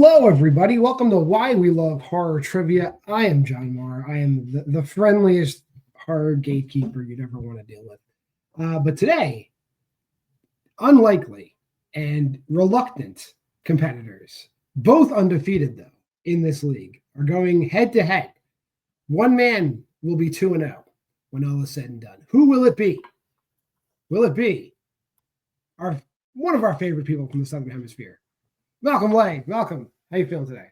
Hello, everybody. Welcome to Why We Love Horror Trivia. I am JWMaher. I am the friendliest horror gatekeeper you'd ever want to deal with. But today, unlikely and reluctant competitors, both undefeated, though, in this league, are going head-to-head. One man will be 2-0 when all is said and done. Who will it be? Will it be one of our favorite people from the Southern Hemisphere? Malcolm Lang. Malcolm, how you feeling today?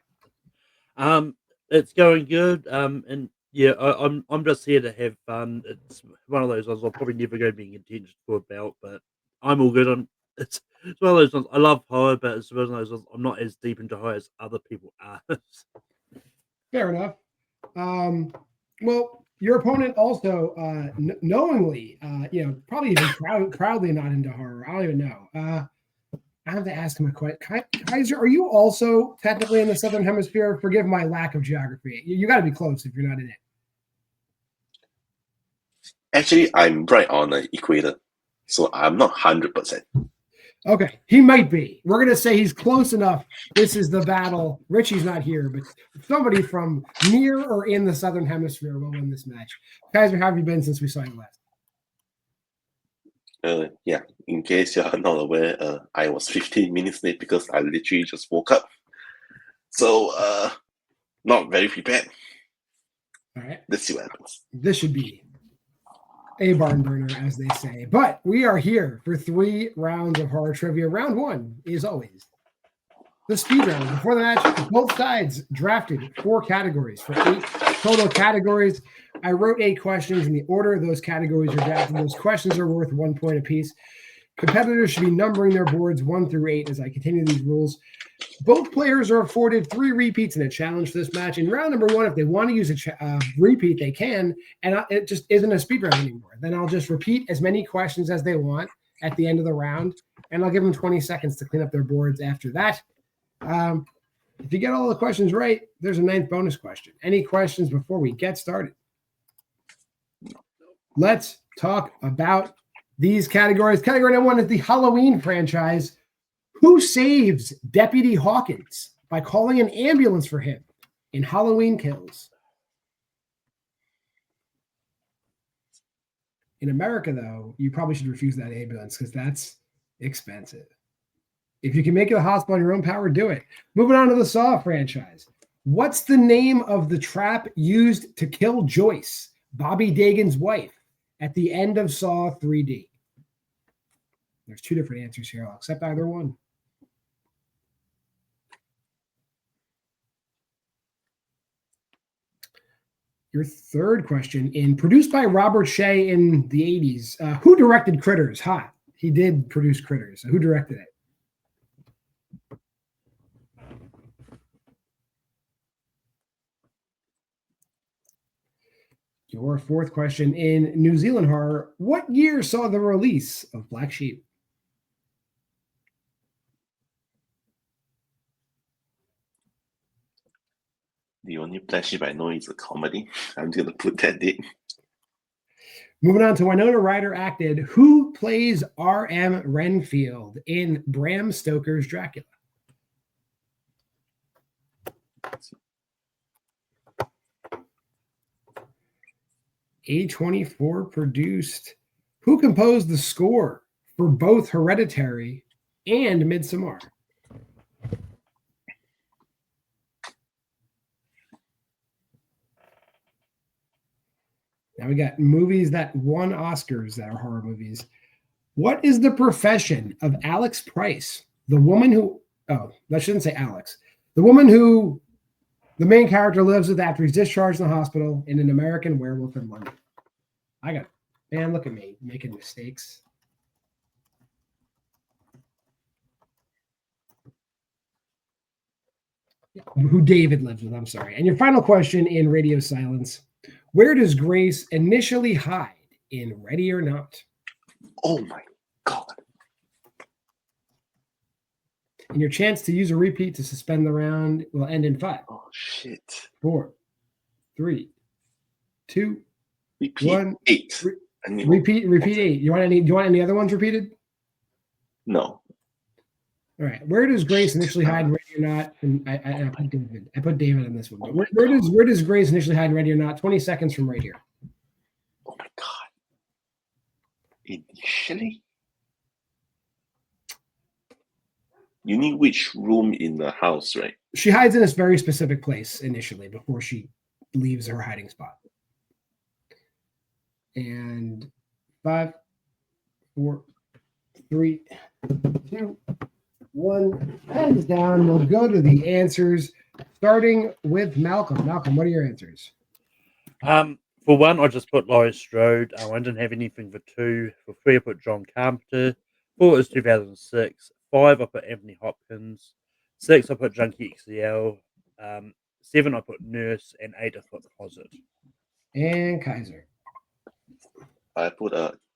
It's going good. And yeah, I'm just here to have fun. It's one of those ones I'm probably never going to be in contention for a belt, but I'm all good. It's one of those ones. I love horror, but it's one of those ones I'm not as deep into horror as other people are. Fair enough. Well, your opponent also knowingly, probably even proudly not into horror. I don't even know. I have to ask him a question. Kaiser, are you also technically in the Southern Hemisphere? Forgive my lack of geography. You got to be close if you're not in it. Actually, I'm right on the equator, so I'm not 100%. Okay, he might be. We're going to say he's close enough. This is the battle. Richie's not here, but somebody from near or in the Southern Hemisphere will win this match. Kaiser, how have you been since we saw you last? Yeah, in case you're not aware, I was 15 minutes late because I literally just woke up. So, not very prepared. All right. Let's see what happens. This should be a barn burner, as they say. But we are here for 3 rounds of horror trivia. Round 1 is always the speed round. Before the match, both sides drafted 4 categories for 8 total categories. I wrote 8 questions in the order those categories are drafted. Those questions are worth 1 point apiece. Competitors should be numbering their boards 1 through 8 as I continue these rules. Both players are afforded 3 repeats in a challenge for this match. In round number 1, if they want to use a repeat, they can, and it just isn't a speed round anymore. Then I'll just repeat as many questions as they want at the end of the round, and I'll give them 20 seconds to clean up their boards after that. If you get all the questions right, there's a 9th bonus question. Any questions before we get started? Let's talk about these categories. Category number 1 is the Halloween franchise. Who saves Deputy Hawkins by calling an ambulance for him in Halloween Kills? In America, though, you probably should refuse that ambulance because that's expensive. If you can make it a hospital on your own power, do it. Moving on to the Saw franchise. What's the name of the trap used to kill Joyce, Bobby Dagan's wife, at the end of Saw 3D? There's 2 different answers here. I'll accept either one. Your 3rd question, produced by Robert Shea in the 80s. Who directed Critters? Hot. He did produce Critters. So who directed it? Your 4th question, in New Zealand horror, what year saw the release of Black Sheep? The only Black Sheep I know is a comedy. I'm going to put that date. Moving on to Winona Ryder acted. Who plays R.M. Renfield in Bram Stoker's Dracula? A24 produced. Who composed the score for both Hereditary and Midsommar? Now we got movies that won Oscars that are horror movies. What is the profession of Alex Price, the woman who, that shouldn't say Alex, the woman who the main character lives with after he's discharged in the hospital in An American Werewolf in London? Man, look at me making mistakes. Who David lives with, I'm sorry. And your final question in Radio Silence. Where does Grace initially hide in Ready or Not? Oh my God. And your chance to use a repeat to suspend the round will end in 5. Oh, shit. 4, 3, 2, repeat 1. 8. Repeat 8. Do you want any other ones repeated? No. All right. Where does Grace initially hide in Ready or Not? And I put David. I put David on this one. But where does Grace initially hide in Ready or Not? 20 seconds from right here. Oh my god. Initially? You need which room in the house, right? She hides in this very specific place initially before she leaves her hiding spot. And 5, 4, 3, 2, 1. Hands down. We'll go to the answers, starting with Malcolm. Malcolm, what are your answers? For 1, I just put Laurie Strode. I didn't have anything for 2. For 3, I put John Carpenter. 4 is 2006. 5, I put Anthony Hopkins. 6, I put Junkie XL. 7, I put Nurse. And 8, I put Closet. And Kaiser. I put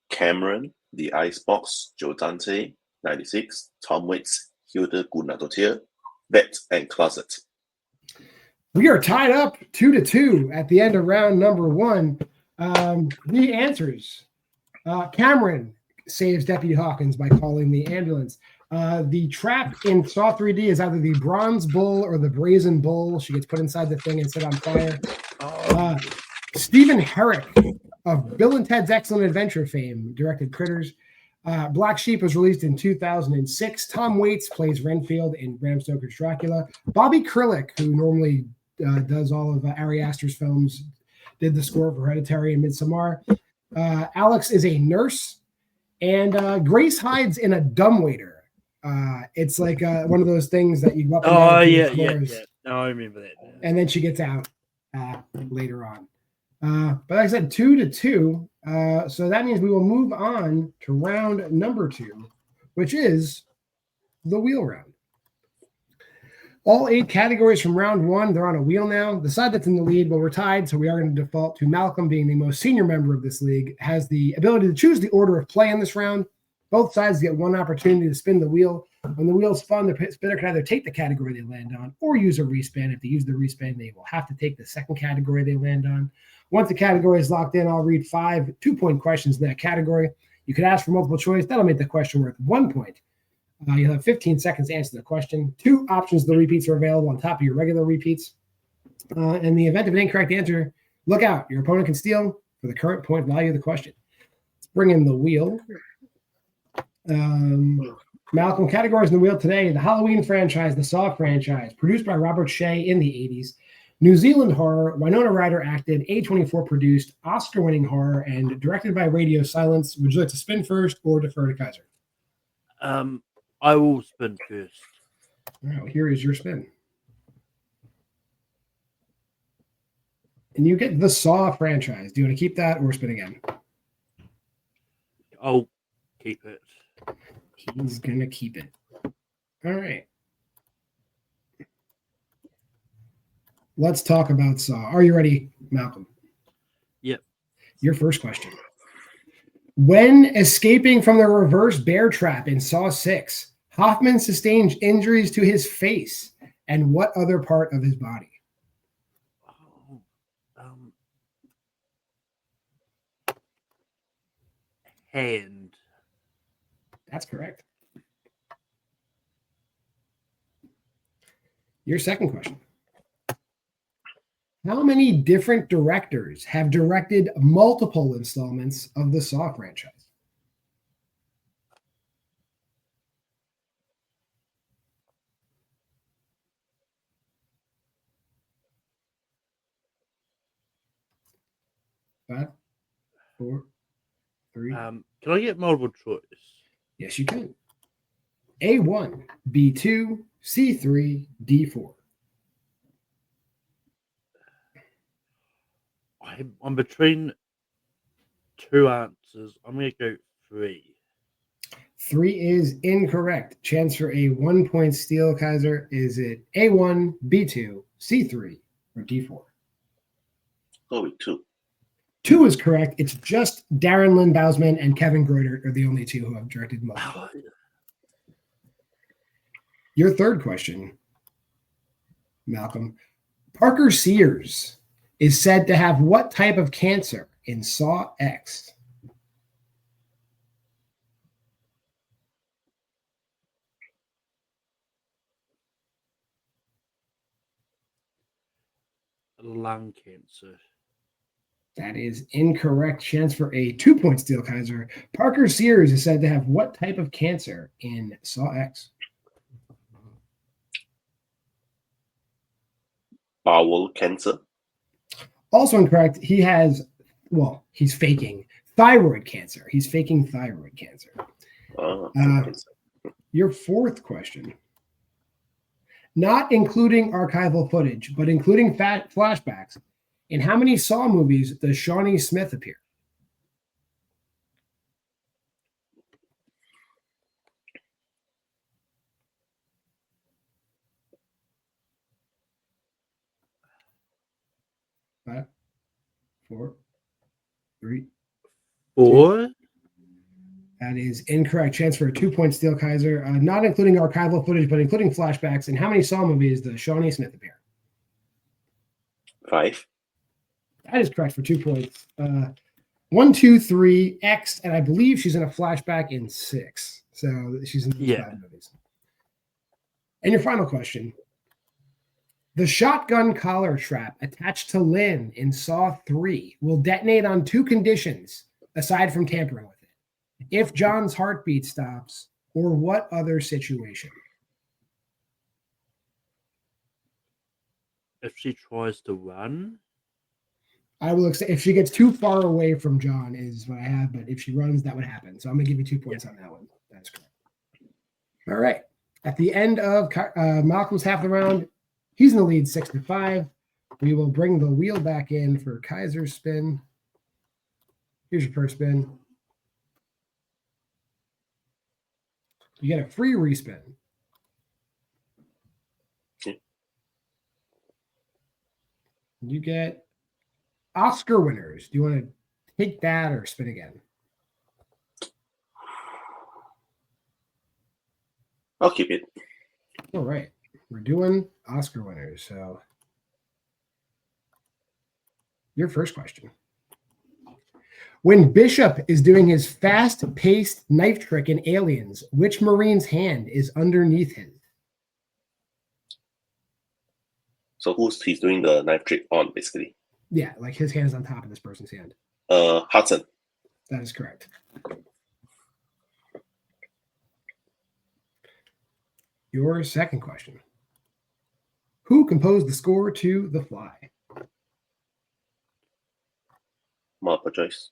Cameron, The Icebox, Joe Dante, 96, Tom Waits, Hilda Gunadotir, Vet, and Closet. We are tied up 2-2 at the end of round number 1. The answers. Cameron saves Deputy Hawkins by calling the ambulance. The trap in Saw 3D is either the bronze bull or the brazen bull. She gets put inside the thing and set on fire. Stephen Herrick of Bill and Ted's Excellent Adventure fame directed Critters. Black Sheep was released in 2006. Tom Waits plays Renfield in Bram Stoker's Dracula. Bobby Krilick, who normally does all of Ari Aster's films, did the score for Hereditary and Midsommar. Alex is a nurse. And Grace hides in a dumbwaiter. It's like one of those things that you go up and down. Oh, yeah. No, I remember that. And then she gets out later on. But like I said, 2-2. So that means we will move on to round number 2, which is the wheel round. All 8 categories from round 1, they're on a wheel now. The side that's in the lead, well, we're tied, so we are going to default to Malcolm, being the most senior member of this league, has the ability to choose the order of play in this round. Both sides get one opportunity to spin the wheel. When the wheel's spun, the spinner can either take the category they land on or use a respin. If they use the respin, they will have to take the second category they land on. Once the category is locked in, I'll read 5 2-point questions in that category. You could ask for multiple choice. That'll make the question worth 1 point. You'll have 15 seconds to answer the question. 2 options of the repeats are available on top of your regular repeats. In the event of an incorrect answer, look out. Your opponent can steal for the current point value of the question. Let's bring in the wheel. Malcolm, categories in the wheel today: the Halloween franchise, the Saw franchise, produced by Robert Shea in the 80s, New Zealand horror, Winona Ryder acted, A24 produced, Oscar-winning horror, and directed by Radio Silence. Would you like to spin first or defer to Kaiser? I will spin first. All right, well, here is your spin. And you get the Saw franchise. Do you want to keep that or spin again? I'll keep it. He's going to keep it. All right. Let's talk about Saw. Are you ready, Malcolm? Yep. Your first question. When escaping from the reverse bear trap in Saw 6, Hoffman sustained injuries to his face and what other part of his body? Hand. That's correct. Your second question. How many different directors have directed multiple installments of the Saw franchise? Five, 4, 3. Can I get multiple choice? Yes, you can. A1, B2, C3, D4. I'm between 2 answers. I'm going to go 3. 3 is incorrect. Chance for a 1-point steal, Kaiser. Is it A1, B2, C3, or D4? Go with 2. 2 is correct. It's just Darren Lynn Bousman and Kevin Groder are the only 2 who have directed multiple. Your third question, Malcolm. Parker Sears is said to have what type of cancer in Saw X? lung cancer. That is incorrect. Chance for a 2-point steal, Kaiser. Parker Sears is said to have what type of cancer in Saw X? Bowel cancer. Also incorrect. He has, well, he's faking thyroid cancer. He's faking thyroid cancer. Cancer. Your fourth question. Not including archival footage, but including flashbacks, in how many Saw movies does Shawnee Smith appear? Five, 4, 3. 4. That is incorrect. Chance for a 2-point steal, Kaiser. Not including archival footage, but including flashbacks. In how many Saw movies does Shawnee Smith appear? 5. That is correct for 2 points. 1, 2, 3, X, and I believe she's in a flashback in 6. So she's in those 5 movies. And your final question. The shotgun collar trap attached to Lynn in Saw 3 will detonate on 2 conditions, aside from tampering with it. If John's heartbeat stops, or what other situation? If she tries to run? I will accept if she gets too far away from John is what I have, but if she runs, that would happen. So I'm going to give you 2 points on that one. That's correct. All right. At the end of Malcolm's half of the round, he's in the lead 6-5. We will bring the wheel back in for Kaiser's spin. Here's your first spin. You get a free respin. Okay. You get Oscar winners. Do you want to take that or spin again? I'll keep it. All right. We're doing Oscar winners. So your first question. When Bishop is doing his fast-paced knife trick in Aliens, which Marine's hand is underneath his? So he's doing the knife trick on, basically? Yeah, like his hand is on top of this person's hand. Hudson. That is correct. Your second question. Who composed the score to The Fly? Multiple choice.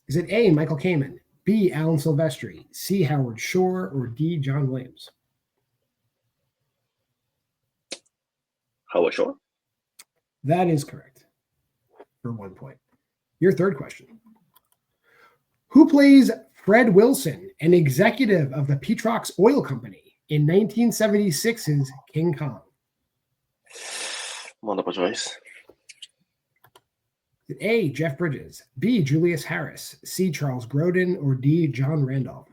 Is it A, Michael Kamen, B, Alan Silvestri, C, Howard Shore, or D, John Williams? Howard Shore. That is correct for 1 point. Your third question. Who plays Fred Wilson, an executive of the Petrox Oil Company in 1976's King Kong? Multiple choice. A, Jeff Bridges, B, Julius Harris, C, Charles Grodin, or D, John Randolph?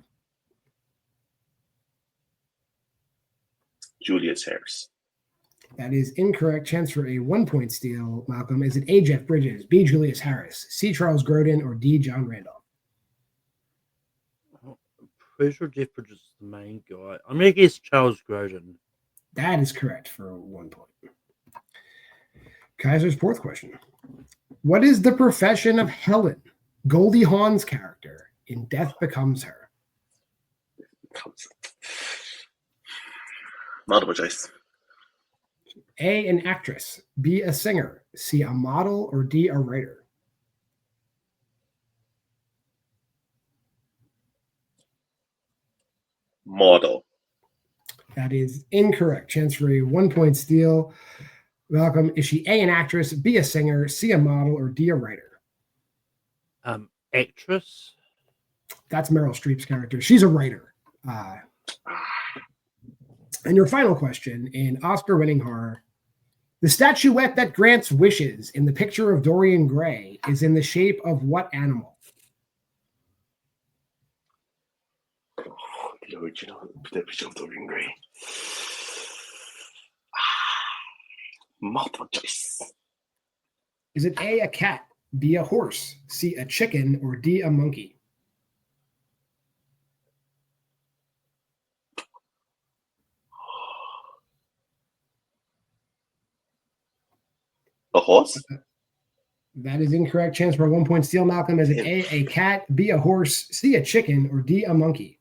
Julius Harris. That is incorrect. Chance for a 1-point steal, Malcolm. Is it A, Jeff Bridges, B, Julius Harris, C, Charles Grodin, or D, John Randolph? Pretty sure Jeff Bridges is the main guy. I'm going to guess Charles Grodin. That is correct for 1 point. Kaiser's fourth question. What is the profession of Helen, Goldie Hawn's character in Death Becomes Her? Multiple choice. A, an actress, B, a singer, C, a model, or D, a writer? Model. That is incorrect. Chance for a 1-point steal. Malcolm, is she A, an actress, B, a singer, C, a model, or D, a writer? Actress. That's Meryl Streep's character. She's a writer. And your final question in Oscar-winning horror. The statuette that grants wishes in the picture of Dorian Gray is in the shape of what animal? The original picture of Dorian Gray. Multiple choice. Is it A, a cat, B, a horse, C, a chicken, or D, a monkey? A horse? That is incorrect. Chance for a 1 point steal, Malcolm. Is it A, a cat, B, a horse, C, a chicken, or D, a monkey?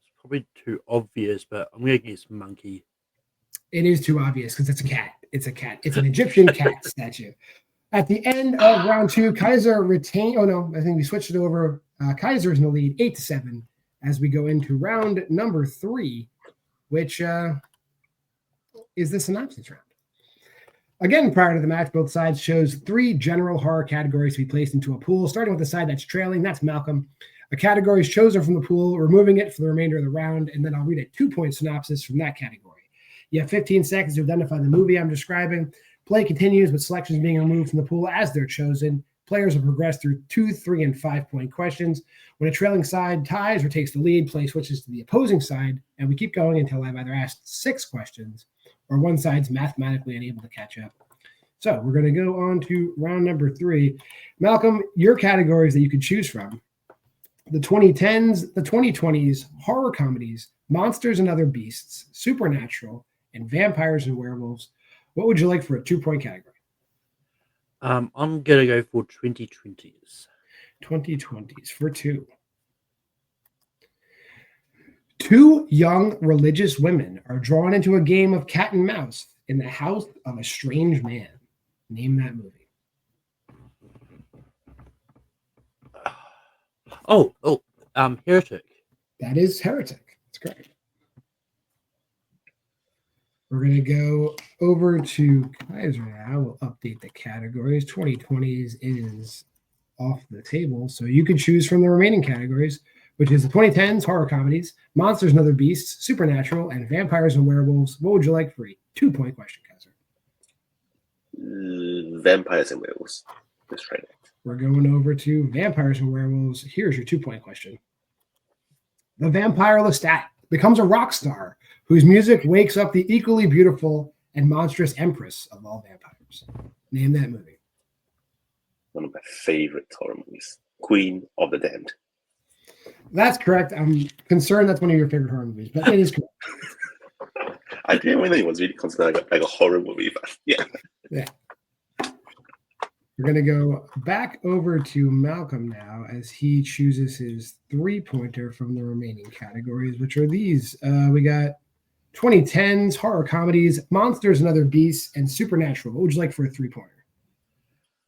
It's probably too obvious, but I'm going to guess monkey. It is too obvious because it's a cat. It's a cat. It's an Egyptian cat statue. At the end of round 2, Kaiser retained. Oh, no, I think we switched it over. Kaiser's in the lead 8-7 as we go into round number 3, which is the synopsis round. Again, prior to the match, both sides chose 3 general horror categories to be placed into a pool, starting with the side that's trailing. That's Malcolm. A category is chosen from the pool, removing it for the remainder of the round, and then I'll read a 2-point synopsis from that category. You have 15 seconds to identify the movie I'm describing. Play continues with selections being removed from the pool as they're chosen. Players will progress through 2, 3, and 5-point questions. When a trailing side ties or takes the lead, play switches to the opposing side, and we keep going until I've either asked 6 questions or one side's mathematically unable to catch up. So we're going to go on to round number 3. Malcolm, your categories that you could choose from: the 2010s, the 2020s, horror comedies, monsters and other beasts, supernatural, and vampires and werewolves. What would you like for a 2-point category? I'm going to go for 2020s. 2020s for 2. 2 young religious women are drawn into a game of cat and mouse in the house of a strange man. Name that movie. Heretic. That is Heretic. That's correct. We're going to go over to Kaiser now. We'll update the categories. 2020s is off the table, so you can choose from the remaining categories, which is the 2010s, horror comedies, monsters and other beasts, supernatural, and vampires and werewolves. What would you like for a 2-point question, Kaiser? Vampires and werewolves. That's right. We're going over to vampires and werewolves. Here's your 2-point question. The vampire Lestat becomes a rock star whose music wakes up the equally beautiful and monstrous empress of all vampires. Name that movie. One of my favorite horror movies. Queen of the Damned. That's correct. I'm concerned that's one of your favorite horror movies, but it is correct. I didn't know it was really considered like a horror movie, but yeah. Yeah. We're going to go back over to Malcolm now as he chooses his 3-pointer from the remaining categories, which are these. We got 2010s, horror comedies, monsters and other beasts, and supernatural. What would you like for a 3-pointer?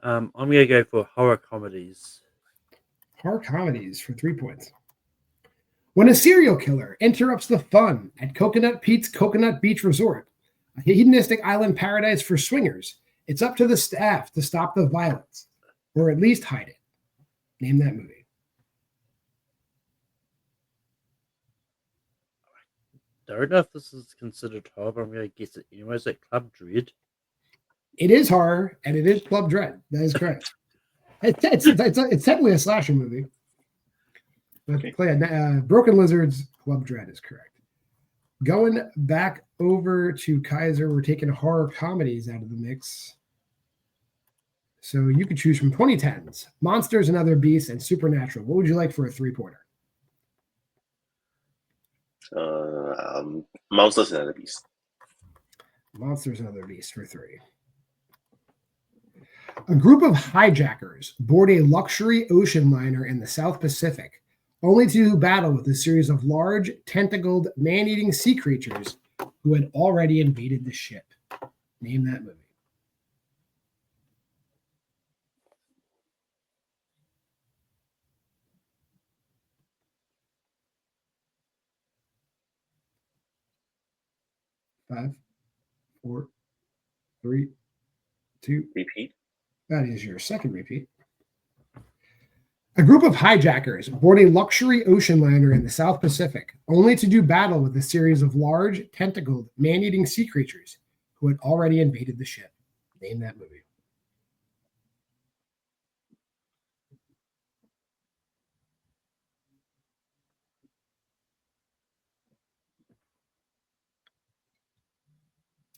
I'm going to go for horror comedies. Horror comedies for 3 points. When a serial killer interrupts the fun at Coconut Pete's Coconut Beach Resort, a hedonistic island paradise for swingers, it's up to the staff to stop the violence, or at least hide it. Name that movie. I don't know if this is considered horror, but I'm going to guess it anyway. Is it Club Dread? It is horror, and it is Club Dread. That is correct. It's technically a slasher movie. Okay. Broken Lizards, Club Dread is correct. Going back over to Kaiser, we're taking horror comedies out of the mix. So you could choose from 2010s, monsters and other beasts, and supernatural. What would you like for a 3-pointer? Monsters and other beasts. Monsters and other beasts for 3. A group of hijackers board a luxury ocean liner in the South Pacific, only to battle with a series of large, tentacled, man-eating sea creatures who had already invaded the ship. Name that movie. Five, 4, 3, 2. Repeat. That is your second repeat. A group of hijackers board a luxury ocean liner in the South Pacific, only to do battle with a series of large, tentacled, man-eating sea creatures who had already invaded the ship. Name that movie.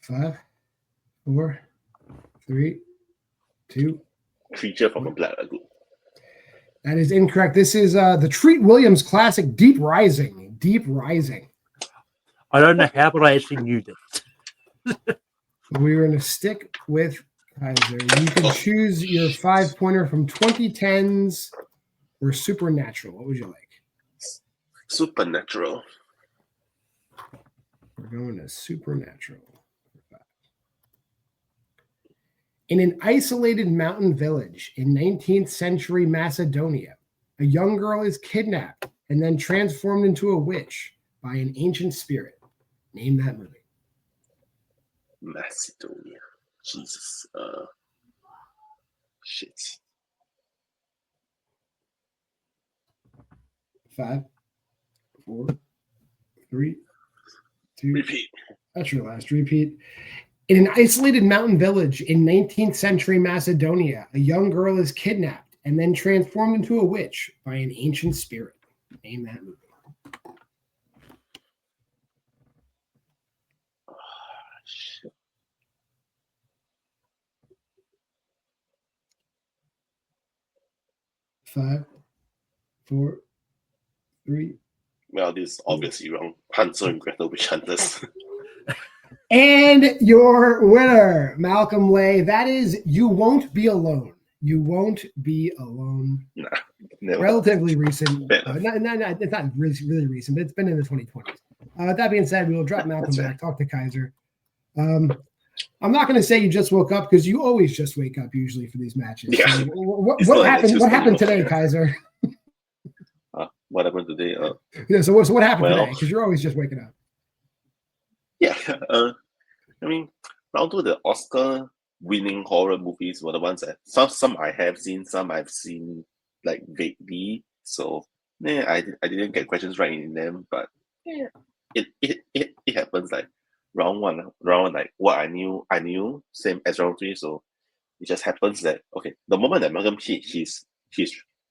Five, 4, 3, 2. Creature from a Black Lagoon. That is incorrect. This is the Treat Williams classic, Deep Rising. Deep Rising. I don't know how, but I actually knew that. We're going to stick with Kaiser. You can choose your 5-pointer from 2010s or Supernatural. What would you like? Supernatural. We're going to Supernatural. In an isolated mountain village in 19th century Macedonia, a young girl is kidnapped and then transformed into a witch by an ancient spirit. Name that movie. Macedonia. Jesus. Shit. 5, 4, 3, 2. Repeat. That's your last repeat. In an isolated mountain village in 19th century Macedonia, a young girl is kidnapped and then transformed into a witch by an ancient spirit. Name that movie. Shit. 5, 4, 3. Well, this is obviously wrong. Hansel and Gretel Witch Hunters. And your winner, Malcolm Lay, that is You Won't Be Alone. You Won't Be Alone. Nah, never. Relatively recent. Fair It's not really recent, but it's been in the 2020s. That being said, we will drop Malcolm That's back, talk to Kaiser. I'm not going to say you just woke up because you always just wake up usually for these matches. Yeah. So what happened? What happened today, Kaiser? What happened today? Yeah. So what happened Well- today? Because you're always just waking up. Yeah. I mean, round two, the Oscar-winning horror movies were the ones that some I have seen, some I've seen like vaguely. So I didn't get questions right in them, but yeah, it happens. Like round one, like what I knew, same as round three. So it just happens that okay, the moment that Malcolm hit his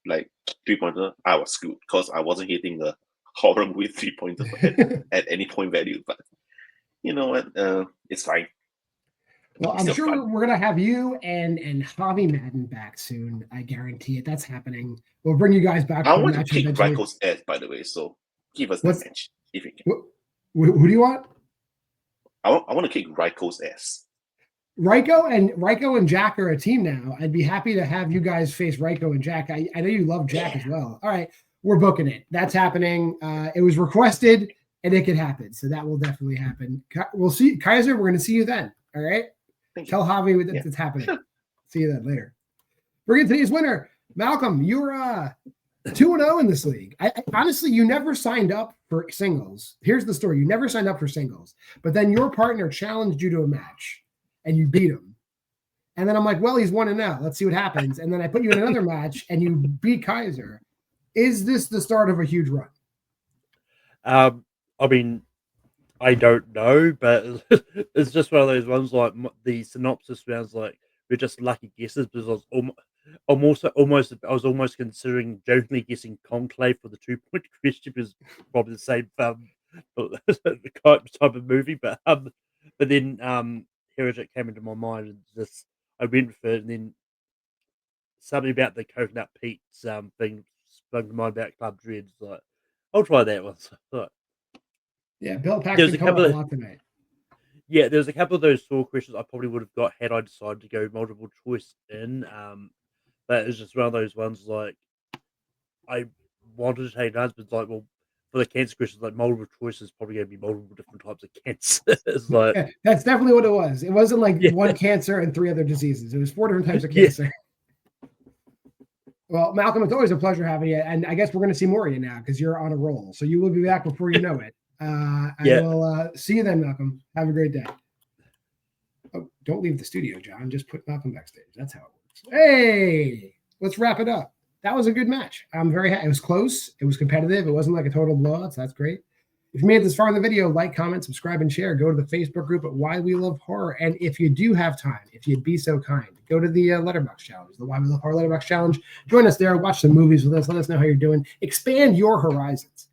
like 3-pointer, I was screwed because I wasn't hitting the horror movie 3-pointer at any point value. But you know what? It's fine. Well, I'm Still sure fun. we're gonna have you and Javi Madden back soon. I guarantee it. That's happening. We'll bring you guys back. I for a want to match kick eventually. Ryko's ass, by the way. So give us What's- that match if you can. Who do you want? I want to kick Ryko's ass. Ryko and Jack are a team now. I'd be happy to have you guys face Ryko and Jack. I know you love Jack as well. All right, we're booking it. That's happening. It was requested, and it could happen. So that will definitely happen. We'll see. Kaiser, we're going to see you then. All right? Thank you. Tell Javi that Yeah. it's happening. See you then later. Bring in today's winner. Malcolm, you're 2-0 in this league. I honestly, you never signed up for singles. Here's the story. You never signed up for singles, but then your partner challenged you to a match and you beat him. And then I'm like, well, he's 1-0. Let's see what happens. And then I put you in another match and you beat Kaiser. Is this the start of a huge run? I mean, I don't know, but it's just one of those ones like the synopsis sounds like we're just lucky guesses because I was almost considering jokingly guessing Conclave for the 2-point question because probably the same type of movie, but then Heretic came into my mind and just I went for it, and then something about the Coconut Pete's thing sprung to mind about Club Dreads. Like, I'll try that one. So, Yeah, Bill Paxton There's a come up couple a of- lot tonight. yeah, there's a couple of those sore questions I probably would have got had I decided to go multiple choice in. But it's just one of those ones like I wanted to take answers, but like, well, for the cancer questions, like multiple choice is probably going to be multiple different types of cancer. It's like, Yeah, that's definitely what it was. It wasn't like Yeah. one cancer and 3 other diseases. It was 4 different types of Yeah. cancer. Well, Malcolm, it's always a pleasure having you. And I guess we're going to see more of you now because you're on a roll. So you will be back before you know it. I Yeah. will see you then, Malcolm. Have a great day. Oh, don't leave the studio, John. Just put Malcolm backstage. That's how it works. Hey, let's wrap it up. That was a good match. I'm very happy. It was close. It was competitive. It wasn't like a total blowout. So that's great. If you made it this far in the video, like, comment, subscribe, and share. Go to the Facebook group at Why We Love Horror. And if you do have time, if you'd be so kind, go to the Letterboxd challenge, the Why We Love Horror Letterboxd challenge. Join us there. Watch some movies with us. Let us know how you're doing. Expand your horizons.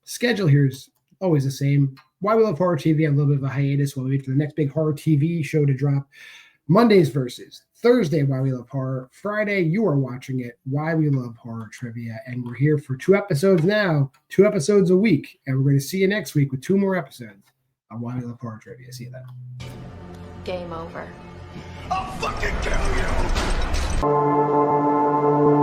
Schedule here is always the same. Why We Love Horror TV on a little bit of a hiatus while we wait for the next big horror TV show to drop. Mondays versus Thursday, Why We Love Horror. Friday, you are watching it, Why We Love Horror Trivia. And we're here for 2 episodes now, 2 episodes a week. And we're going to see you next week with 2 more episodes on Why We Love Horror Trivia. See you then. Game over. I'll fucking kill you!